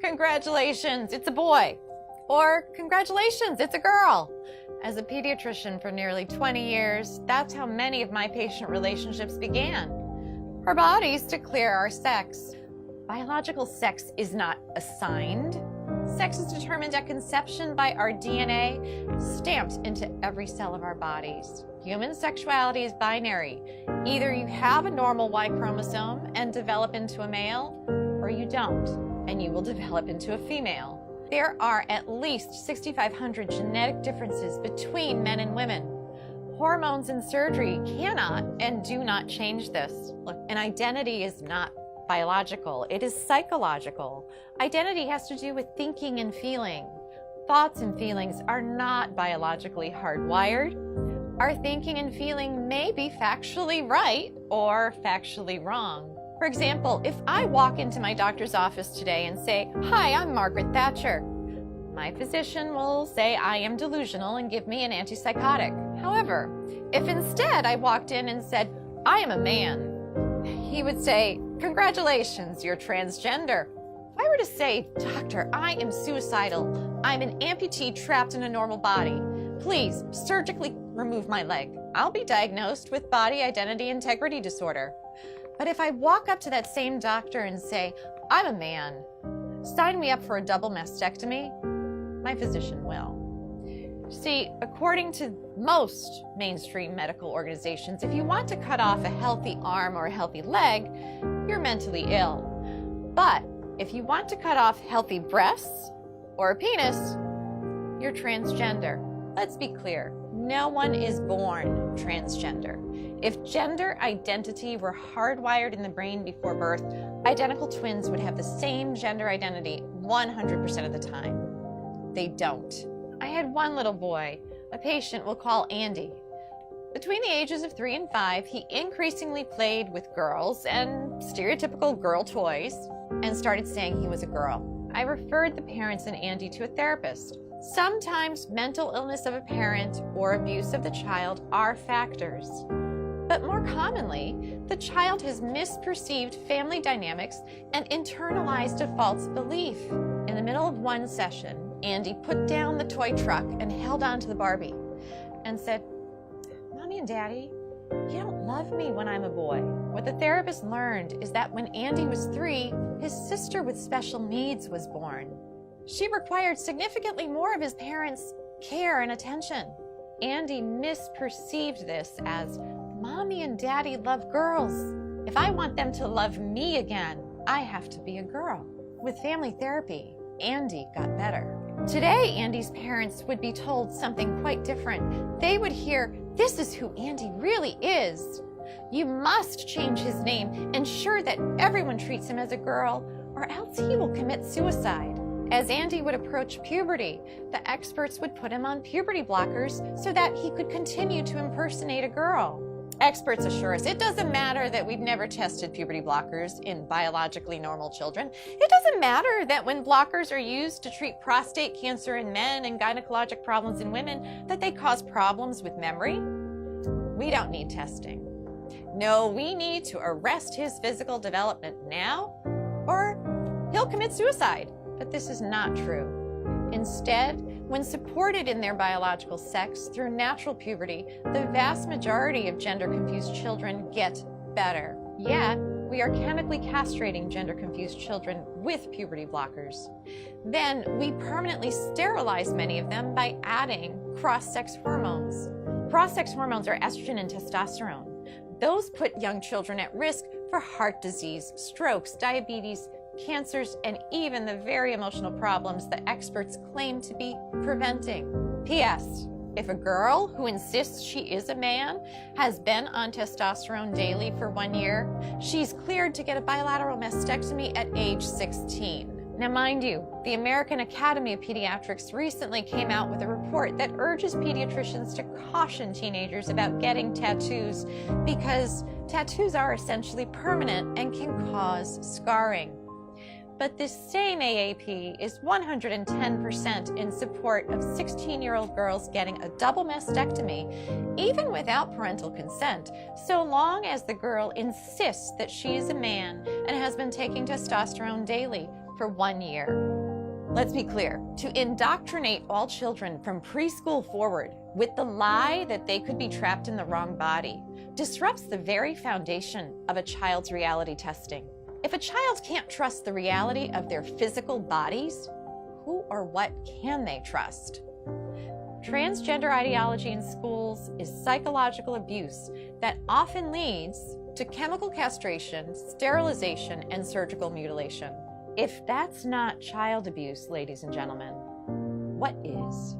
Congratulations, it's a boy. Or congratulations, it's a girl. As a pediatrician for nearly 20 years, that's how many of my patient relationships began. Our bodies declare our sex. Biological sex is not assigned. Sex is determined at conception by our DNA, stamped into every cell of our bodies. Human sexuality is binary. Either you have a normal Y chromosome and develop into a male, or you don't, and you will develop into a female. There are at least 6,500 genetic differences between men and women. Hormones and surgery cannot and do not change this. Look, an identity is not biological, it is psychological. Identity has to do with thinking and feeling. Thoughts and feelings are not biologically hardwired. Our thinking and feeling may be factually right or factually wrong. For example, if I walk into my doctor's office today and say, "Hi, I'm Margaret Thatcher," my physician will say I am delusional and give me an antipsychotic. However, if instead I walked in and said, "I am a man," he would say, "Congratulations, you're transgender." If I were to say, "Doctor, I am suicidal. I'm an amputee trapped in a normal body. Please surgically remove my leg," I'll be diagnosed with body identity integrity disorder. But if I walk up to that same doctor and say, "I'm a man, sign me up for a double mastectomy," my physician will. See, according to most mainstream medical organizations, if you want to cut off a healthy arm or a healthy leg, you're mentally ill. But if you want to cut off healthy breasts or a penis, you're transgender. Let's be clear, no one is born transgender. If gender identity were hardwired in the brain before birth, identical twins would have the same gender identity 100% of the time. They don't. I had one little boy, a patient we'll call Andy. Between the ages of 3 and 5, he increasingly played with girls and stereotypical girl toys and started saying he was a girl. I referred the parents and Andy to a therapist. Sometimes mental illness of a parent or abuse of the child are factors. But more commonly, the child has misperceived family dynamics and internalized a false belief. In the middle of one session, Andy put down the toy truck and held on to the Barbie and said, "Mommy and Daddy, you don't love me when I'm a boy." What the therapist learned is that when Andy was 3, his sister with special needs was born. She required significantly more of his parents' care and attention. Andy misperceived this as, "Mommy and Daddy love girls. If I want them to love me again, I have to be a girl." With family therapy, Andy got better. Today, Andy's parents would be told something quite different. They would hear, "This is who Andy really is. You must change his name, ensure that everyone treats him as a girl, or else he will commit suicide." As Andy would approach puberty, the experts would put him on puberty blockers so that he could continue to impersonate a girl. Experts assure us it doesn't matter that we've never tested puberty blockers in biologically normal children. It doesn't matter that when blockers are used to treat prostate cancer in men and gynecologic problems in women, that they cause problems with memory. We don't need testing. No, we need to arrest his physical development now, or he'll commit suicide. But this is not true. Instead, when supported in their biological sex through natural puberty, the vast majority of gender-confused children get better. Yet, we are chemically castrating gender-confused children with puberty blockers. Then, we permanently sterilize many of them by adding cross-sex hormones. Cross-sex hormones are estrogen and testosterone. Those put young children at risk for heart disease, strokes, diabetes, cancers, and even the very emotional problems that experts claim to be preventing. P.S. If a girl who insists she is a man has been on testosterone daily for 1 year, she's cleared to get a bilateral mastectomy at age 16. Now, mind you, the American Academy of Pediatrics recently came out with a report that urges pediatricians to caution teenagers about getting tattoos because tattoos are essentially permanent and can cause scarring. But this same AAP is 110% in support of 16-year-old girls getting a double mastectomy, even without parental consent, so long as the girl insists that she is a man and has been taking testosterone daily, for 1 year. Let's be clear, to indoctrinate all children from preschool forward with the lie that they could be trapped in the wrong body disrupts the very foundation of a child's reality testing. If a child can't trust the reality of their physical bodies, who or what can they trust? Transgender ideology in schools is psychological abuse that often leads to chemical castration, sterilization, and surgical mutilation. If that's not child abuse, ladies and gentlemen, what is?